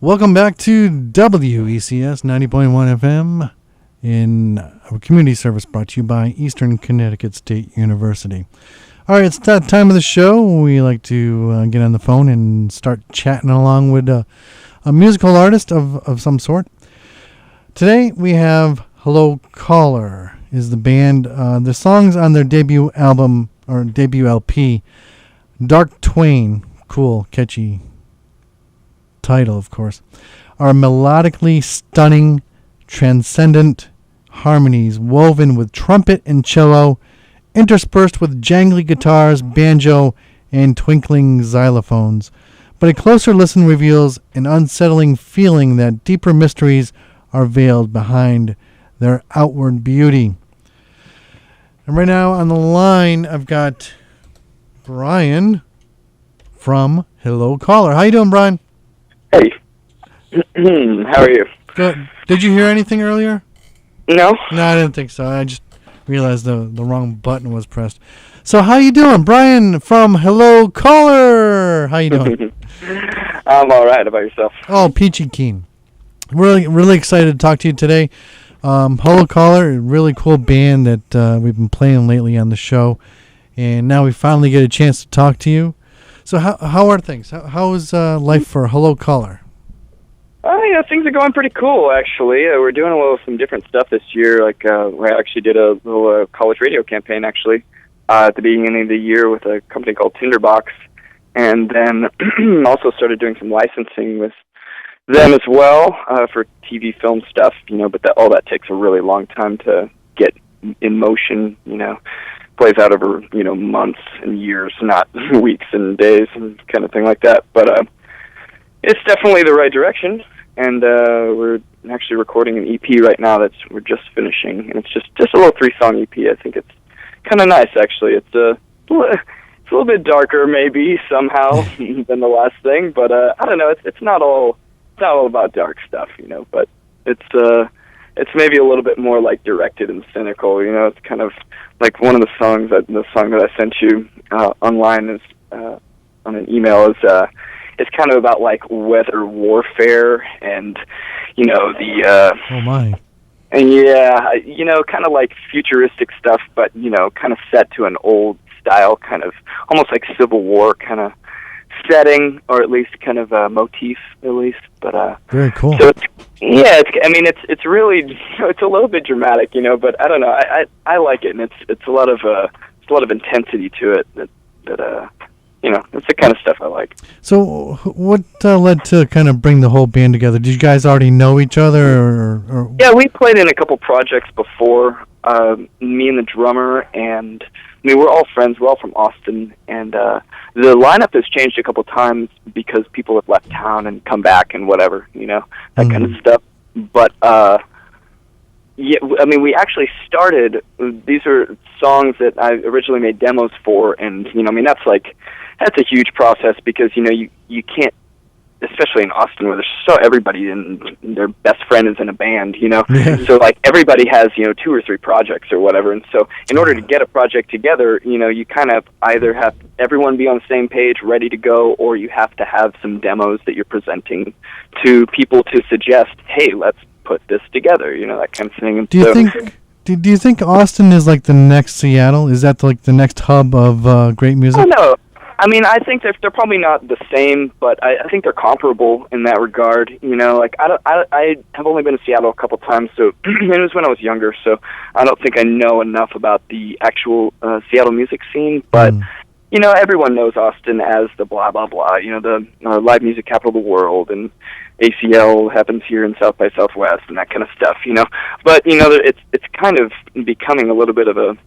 Welcome back to WECS 90.1 FM in our community service brought to you by Eastern Connecticut State University. All right, it's that time of the show. We like to get on the phone and start chatting along with a musical artist of some sort. Today we have Hello Caller is the band. The songs on their debut album or debut LP, Dark Twain, cool, catchy title, of course, are melodically stunning, transcendent harmonies woven with trumpet and cello, interspersed with jangly guitars, banjo, and twinkling xylophones. But a closer listen reveals an unsettling feeling that deeper mysteries are veiled behind their outward beauty. And right now on the line, I've got Brian from Hello Caller. How you doing, Brian? Hey. How are you? Good. Did you hear anything earlier? No. No, I didn't think so. I just realized the wrong button was pressed. So how you doing? Brian from Hello Caller. How you doing? I'm all right. How about yourself? Oh, peachy keen. Really excited to talk to you today. Hello Caller, a really cool band that we've been playing lately on the show. And now we finally get a chance to talk to you. So how are things? How is life for Hello Caller? Things are going pretty cool, actually. We're doing some different stuff this year. Like, we actually did a little college radio campaign, actually, at the beginning of the year with a company called Tinderbox. And then also started doing some licensing with them as well for TV, film stuff, but all that takes a really long time to get in motion, plays out over, months and years, not weeks and days and kind of thing like that. But it's definitely the right direction, and we're actually recording an EP right now we're just finishing, and it's just a little 3-song EP. I think it's kind of nice, actually. It's a little bit darker, maybe somehow than the last thing, but I don't know. It's not all about dark stuff, but it's maybe a little bit more like directed and cynical. It's kind of like one of the songs the song that I sent you online is on an email is it's kind of about like weather warfare and the oh my. And yeah, kind of like futuristic stuff, but kind of set to an old style, kind of almost like Civil War kind of setting, or at least kind of a motif, at least. But very cool. So it's really it's a little bit dramatic, but I don't know. I like it, and it's a lot of intensity to it. That it's the kind of stuff I like. So what led to kind of bring the whole band together? Did you guys already know each other, or? Yeah, we played in a couple projects before. Me and the drummer, and we're all friends. We're all from Austin, and the lineup has changed a couple times because people have left town and come back and whatever, that kind of stuff. But we actually started. These are songs that I originally made demos for, and that's a huge process because you can't, especially in Austin where there's everybody and their best friend is in a band, so like everybody has 2 or 3 projects or whatever, and so in order to get a project together, you kind of either have everyone be on the same page, ready to go, or you have to have some demos that you're presenting to people to suggest, hey, let's put this together, that kind of thing. And do you think Austin is like the next Seattle? Is that like the next hub of great music? I don't know. I think they're probably not the same, but I think they're comparable in that regard. I have only been to Seattle a couple times, so it was when I was younger, so I don't think I know enough about the actual Seattle music scene, but everyone knows Austin as the blah, blah, blah, the live music capital of the world, and ACL happens here in South by Southwest and that kind of stuff, But, it's kind of becoming a little bit of a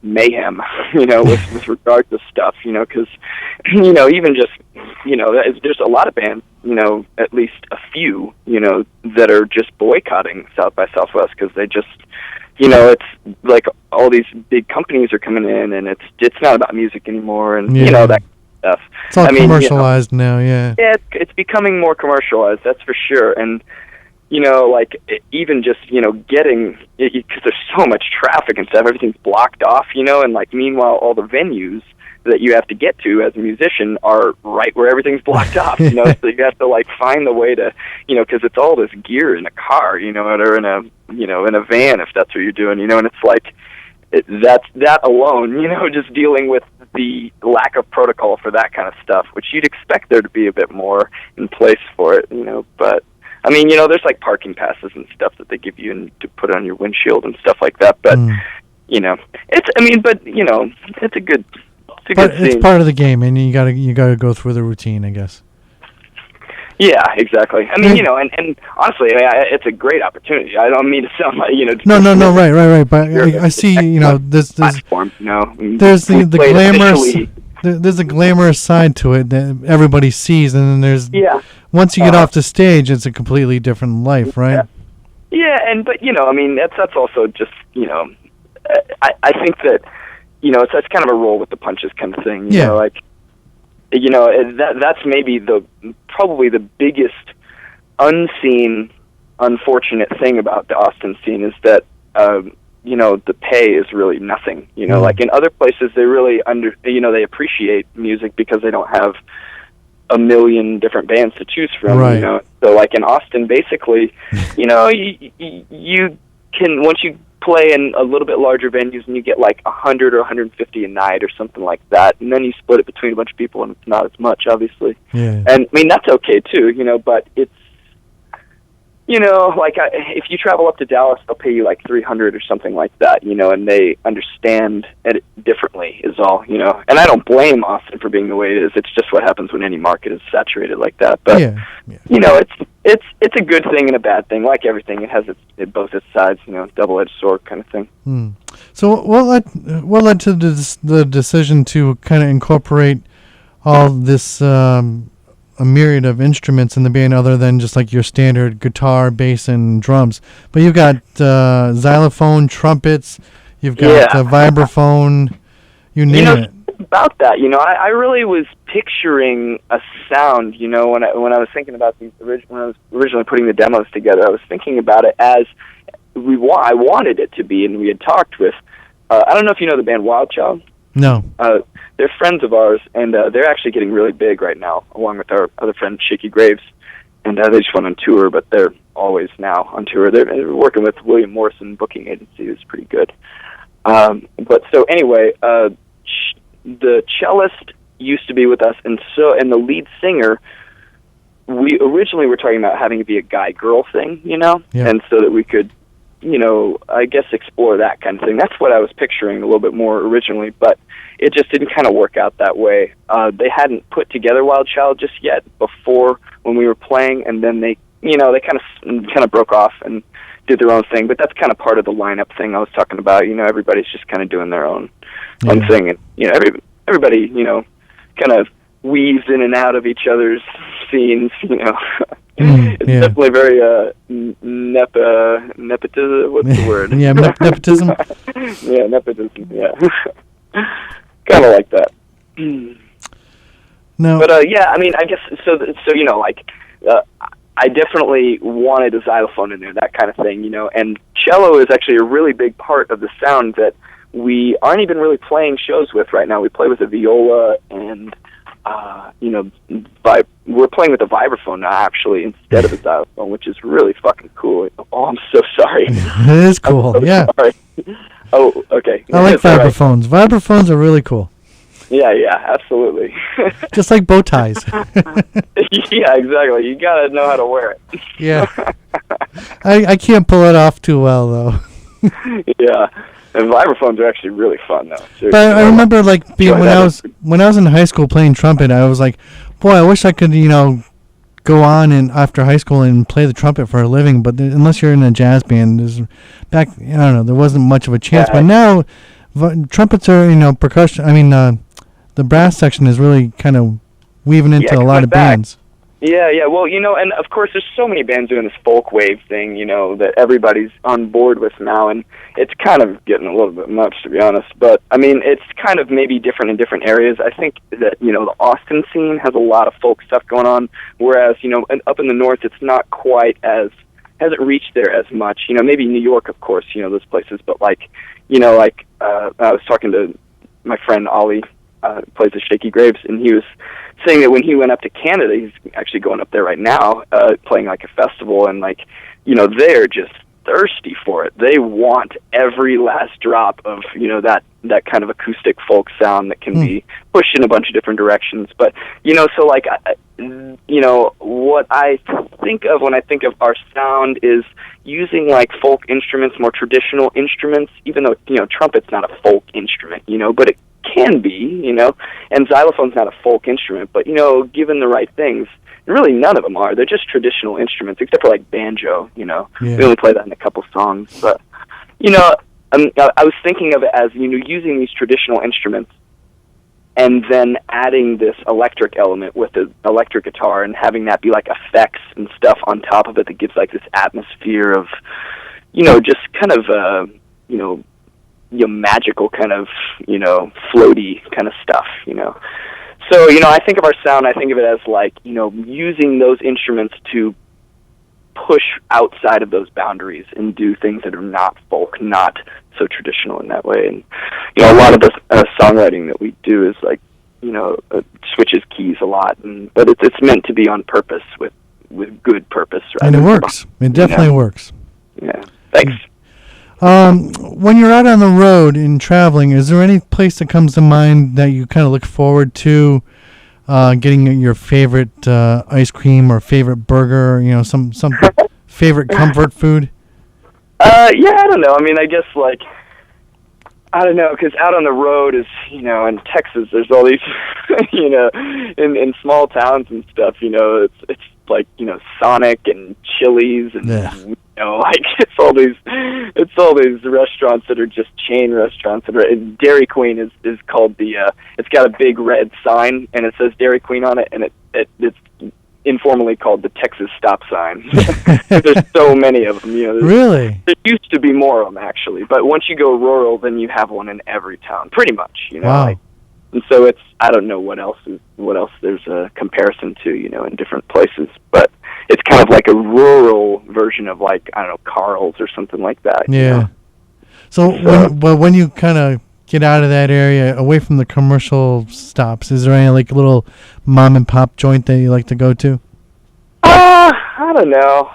mayhem, with regard to stuff, because, even just, there's a lot of bands, at least a few, that are just boycotting South by Southwest because they just, it's like all these big companies are coming in, and it's not about music anymore, and, that stuff. It's all commercialized now, yeah. Yeah, it's becoming more commercialized, that's for sure, and, even just, getting, because there's so much traffic and stuff, everything's blocked off, and, meanwhile, all the venues that you have to get to as a musician are right where everything's blocked off, so you have to like find the way to, because it's all this gear in a car, or in a, in a van, if that's what you're doing, and it's like, that alone, just dealing with the lack of protocol for that kind of stuff, which you'd expect there to be a bit more in place for it, but I mean, there's like parking passes and stuff that they give you and to put on your windshield and stuff like that, but it's a good it's part of the game, and you gotta go through the routine, I guess. Yeah, exactly. I mean, and honestly, it's a great opportunity. I don't mean to sound like, No, right. But I see, there's platform, there's the glamorous, there's a glamorous side to it that everybody sees, and then there's once you get off the stage, it's a completely different life, right? Yeah, but I mean, that's also just, I think that, it's kind of a roll with the punches kind of thing. That's maybe probably the biggest unseen, unfortunate thing about the Austin scene is that, the pay is really nothing. Like in other places, they really they appreciate music because they don't have a million different bands to choose from. Right. So like in Austin, basically, you can, once you play in a little bit larger venues and you get like 100 or 150 a night or something like that, and then you split it between a bunch of people and it's not as much, obviously. Yeah. And I mean, that's okay too, but it's, like if you travel up to Dallas, they'll pay you like 300 or something like that, and they understand it differently is all, and I don't blame Austin for being the way it is. It's just what happens when any market is saturated like that. But it's a good thing and a bad thing. Like everything, it has both its sides, double-edged sword kind of thing. So what led to the decision to kind of incorporate all this a myriad of instruments in the band other than just like your standard guitar, bass, and drums? But you've got xylophone, trumpets, you've got vibraphone, you name it. About that, I really was picturing a sound, when I was thinking about these when I was originally putting the demos together, I was thinking about it as I wanted it to be, and we had talked with, I don't know if you know the band Wild Child. No. They're friends of ours, and they're actually getting really big right now, along with our other friend Shaky Graves, and they just went on tour, but they're always now on tour. They're working with William Morrison booking agency, who's pretty good. But so anyway, the cellist used to be with us, and the lead singer, we originally were talking about having it be a guy-girl thing, and so that we could, I guess explore that kind of thing. That's what I was picturing a little bit more originally, but it just didn't kind of work out that way. They hadn't put together Wild Child just yet before when we were playing, and then they kind of broke off and did their own thing. But that's kind of part of the lineup thing I was talking about. Everybody's just kind of doing their own thing, and everybody kind of weaves in and out of each other's scenes. It's definitely very nepotism. What's the word? Nepotism. Yeah, nepotism. Yeah, kind of like that. No, but I mean, I guess so. I definitely wanted a xylophone in there, that kind of thing, And cello is actually a really big part of the sound that we aren't even really playing shows with right now. We play with a viola and. We're playing with a vibraphone now, actually, instead of a xylophone, which is really fucking cool. Oh, I'm so sorry. It is cool, so sorry. Oh, okay. I like vibraphones. Right. Vibraphones are really cool. Yeah, absolutely. Just like bow ties. Yeah, exactly. You gotta know how to wear it. Yeah. I can't pull it off too well, though. Yeah. And vibraphones are actually really fun, though. Seriously. But I remember, like, being when I was in high school playing trumpet, I was like, boy, I wish I could, go on and after high school and play the trumpet for a living. But unless you're in a jazz band, I don't know, there wasn't much of a chance. But now, trumpets are, percussion. I mean, the brass section is really kind of weaving into a lot of bands. Yeah. Well, and of course, there's so many bands doing this folk wave thing, that everybody's on board with now, and it's kind of getting a little bit much, to be honest. But I mean, it's kind of maybe different in different areas. I think that the Austin scene has a lot of folk stuff going on, whereas up in the north, it's not quite hasn't reached there as much. Maybe New York, of course, those places, but I was talking to my friend Ollie plays the Shaky Graves, and he was saying that when he went up to Canada, he's actually going up there right now, playing like a festival, and like, you know, they're just thirsty for it. They want every last drop of, you know, that kind of acoustic folk sound that can be pushed in a bunch of different directions. But, you know, so like, you know, what I think of when I think of our sound is using like folk instruments, more traditional instruments, even though, you know, trumpet's not a folk instrument, you know, but it can be, you know, and xylophone's not a folk instrument, but, you know, given the right things, really none of them are. They're just traditional instruments, except for like banjo, you know. Yeah. We only play that in a couple songs. But, you know, I was thinking of it as, you know, using these traditional instruments and then adding this electric element with the electric guitar and having that be like effects and stuff on top of it that gives like this atmosphere of, you know, just kind of, you know, magical kind of, you know, floaty kind of stuff, you know. So, you know, I think of our sound, I think of it as like, you know, using those instruments to push outside of those boundaries and do things that are not folk, not so traditional in that way. And, you know, a lot of the songwriting that we do is like, you know, switches keys a lot, but it's meant to be on purpose with good purpose. And it works. It definitely works. Yeah. Thanks. When you're out on the road and traveling, is there any place that comes to mind that you kind of look forward to getting your favorite ice cream or favorite burger, you know, some favorite comfort food? Yeah, I don't know. I mean, I guess, like, I don't know, because out on the road is, you know, in Texas, there's all these, you know, in small towns and stuff, you know, it's like, you know, Sonic and Chili's and, you know, like, it's all these restaurants that are just chain restaurants. And Dairy Queen is called it's got a big red sign, and it says Dairy Queen on it, and it's informally called the Texas stop sign. There's so many of them, you know. Really? There used to be more of them, actually, but once you go rural, then you have one in every town, pretty much, you know. Wow. Like, and so I don't know what else there's a comparison to, you know, in different places, but it's kind of like a rural version of, like, I don't know, Carl's or something like that. Yeah. You know? So when you kind of get out of that area, away from the commercial stops, is there any like little mom and pop joint that you like to go to? I don't know.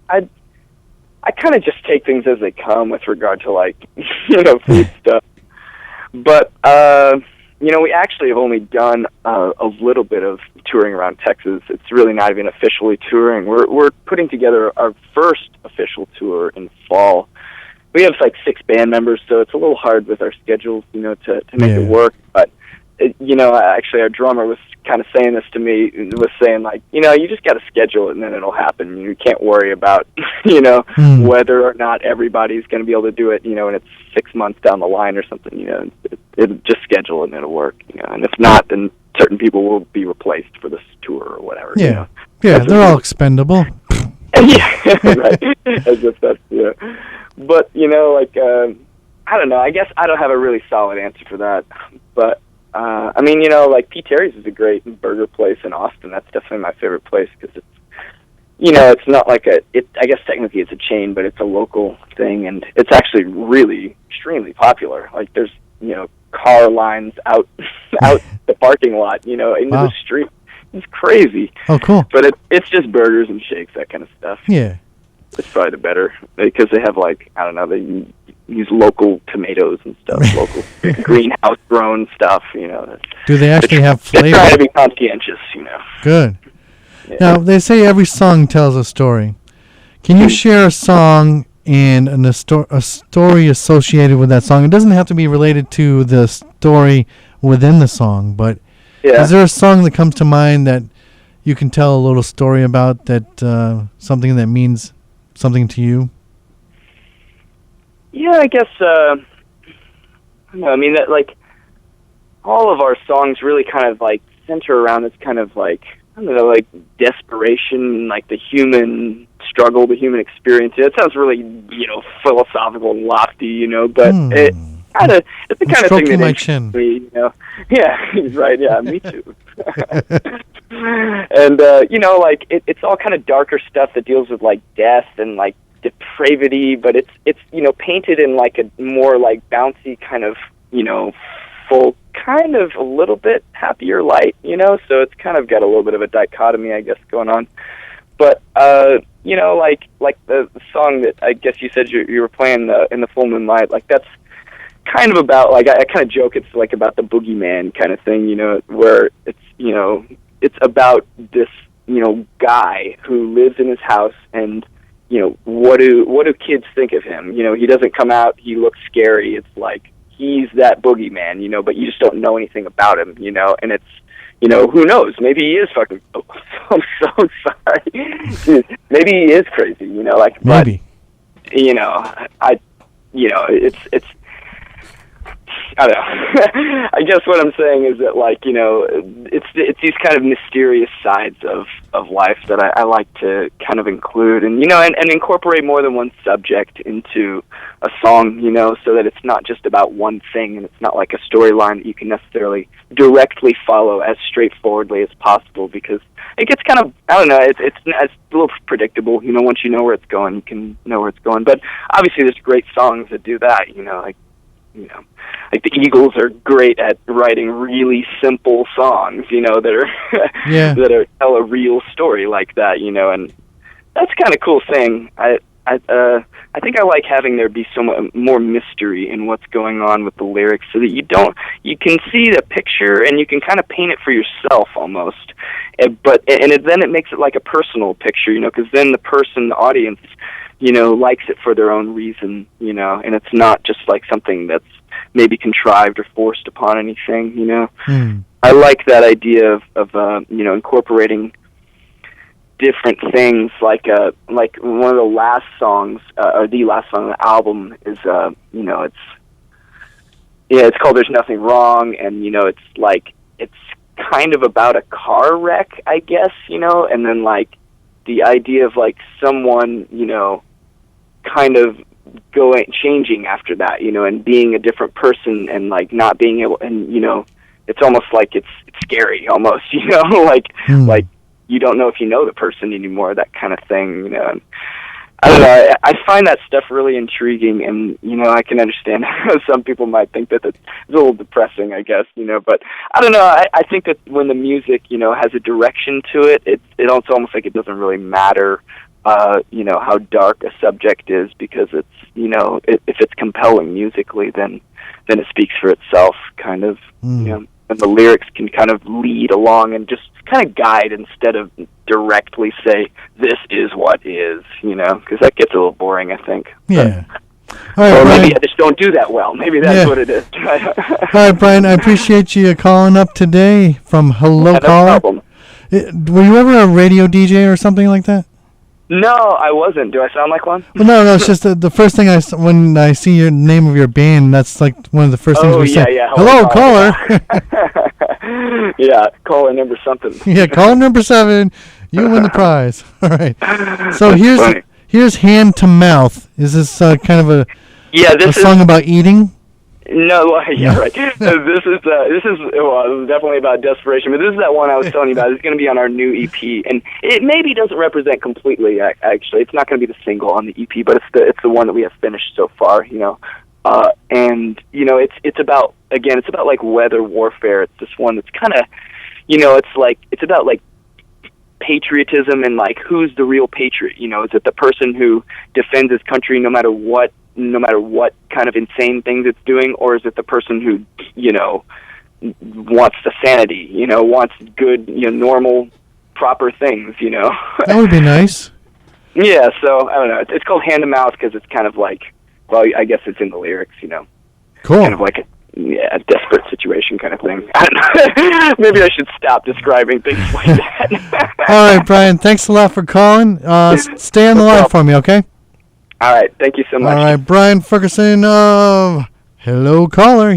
I kind of just take things as they come with regard to, like, you know, food stuff. But you know, we actually have only done a little bit of touring around Texas. It's really not even officially touring. We're putting together our first official tour in fall. We have like 6 band members, so it's a little hard with our schedules, you know, to make it work. But you know, actually, our drummer was kind of saying this to me. Was saying, like, you know, you just got to schedule it, and then it'll happen. You can't worry about, you know, whether or not everybody's going to be able to do it. You know, and it's 6 months down the line or something. You know, it'll just schedule it and it'll work. You know, and if not, then certain people will be replaced for this tour or whatever. Yeah, you know? yeah, they're all expendable. Yeah, right. As if that's, yeah. But, you know, like, I don't know. I guess I don't have a really solid answer for that. But, I mean, you know, like, P. Terry's is a great burger place in Austin. That's definitely my favorite place because it's, you know, it's not like I guess technically it's a chain, but it's a local thing, and it's actually really extremely popular. Like, there's, you know, car lines out the parking lot, you know, into the street. It's crazy. Oh, cool. But it's just burgers and shakes, that kind of stuff. Yeah. It's probably the better, because they have, like, I don't know, they use local tomatoes and stuff, local greenhouse grown stuff, you know. Do they actually have flavor? They try to be conscientious, you know. Good. Yeah. Now, they say every song tells a story. Can you share a song and a story associated with that song? It doesn't have to be related to the story within the song, but is there a song that comes to mind that you can tell a little story about, that something that means something to you? Yeah, I guess, I mean, that, like, all of our songs really kind of, like, center around this kind of, like, I don't know, like, desperation, like, the human struggle, the human experience. It sounds really, you know, philosophical and lofty, you know, but it's the kind of thing that interests me, you know. Yeah, right, yeah, me too. And, you know, like, it's all kind of darker stuff that deals with, like, death and, like, depravity, but it's you know, painted in, like, a more, like, bouncy kind of, you know, folk kind of a little bit happier light, you know, so it's kind of got a little bit of a dichotomy, I guess, going on. But, you know, like the song that I guess you said you were playing in the full moonlight, like that's kind of about, like, I kind of joke it's like about the boogeyman kind of thing, you know, where it's, you know, it's about this, you know, guy who lives in his house, and, you know, what do kids think of him? You know, he doesn't come out, he looks scary. It's like he's that boogeyman, you know, but you just don't know anything about him, you know, and it's, you know, who knows? Maybe he is fucking. Oh, I'm so sorry. Maybe he is crazy, you know, like, maybe. But, you know, it's. I don't know. I guess what I'm saying is that, like, you know, it's these kind of mysterious sides of life that I like to kind of include, and, you know, and incorporate more than one subject into a song, you know, so that it's not just about one thing, and it's not like a storyline that you can necessarily directly follow as straightforwardly as possible, because it gets kind of, I don't know, it's a little predictable, you know. Once you know where it's going, you can know where it's going. But obviously there's great songs that do that, you know, like, you know, like the Eagles are great at writing really simple songs, you know, that are that are tell a real story like that, you know, and that's kind of cool thing. I think I like having there be so much more mystery in what's going on with the lyrics, so that you can see the picture and you can kind of paint it for yourself almost, then it makes it like a personal picture, you know, because then the audience, you know, likes it for their own reason, you know, and it's not just like something that's maybe contrived or forced upon anything, you know. I like that idea of you know, incorporating different things, like one of the last songs, or the last song on the album is, you know, it's called There's Nothing Wrong, and, you know, it's like, it's kind of about a car wreck, I guess, you know, and then, like, the idea of, like, someone, you know, kind of changing after that, you know, and being a different person, and, like, not being able, and, you know, it's almost like it's scary almost, you know, like you don't know if you know the person anymore, that kind of thing, you know. And I don't know, I find that stuff really intriguing, and, you know, I can understand how some people might think that it's a little depressing, I guess, you know, but I don't know, I think that when the music, you know, has a direction to it, it's almost like it doesn't really matter, you know, how dark a subject is, because it's, you know, if it's compelling musically, then it speaks for itself, kind of, you know, and the lyrics can kind of lead along and just kind of guide instead of directly say, this is what is, you know, because that gets a little boring, I think. Yeah. But, all right, or Brian. maybe I just don't do that well. Maybe that's what it is. All right, Brian, I appreciate you calling up today from Hello Caller. No problem. Were you ever a radio DJ or something like that? No, I wasn't. Do I sound like one? Well, no, it's just the first thing when I see your name of your band, that's like one of the first things we say. Yeah. Hello, caller. Yeah, caller number something. Yeah, caller number 7. You win the prize. All right. So here's Hand to Mouth. Is this kind of a song about eating? No, yeah, right. This is definitely about desperation, but this is that one I was telling you about. It's going to be on our new EP, and it maybe doesn't represent completely. Actually, it's not going to be the single on the EP, but it's the one that we have finished so far. You know, and you know, it's about like weather warfare. It's this one that's kind of, you know, it's about like patriotism and like who's the real patriot. You know, is it the person who defends his country no matter what kind of insane things it's doing, or is it the person who, you know, wants the sanity, you know, wants good, you know, normal, proper things, you know? That would be nice. Yeah, so, I don't know. It's called Hand to Mouth because it's kind of like, well, I guess it's in the lyrics, you know. Cool. Kind of like a desperate situation kind of thing. I don't know. Maybe I should stop describing things like that. All right, Brian, thanks a lot for calling. Stay on the line for me, okay? All right. Thank you so much. All right. Brian Ferguson of Hello Caller.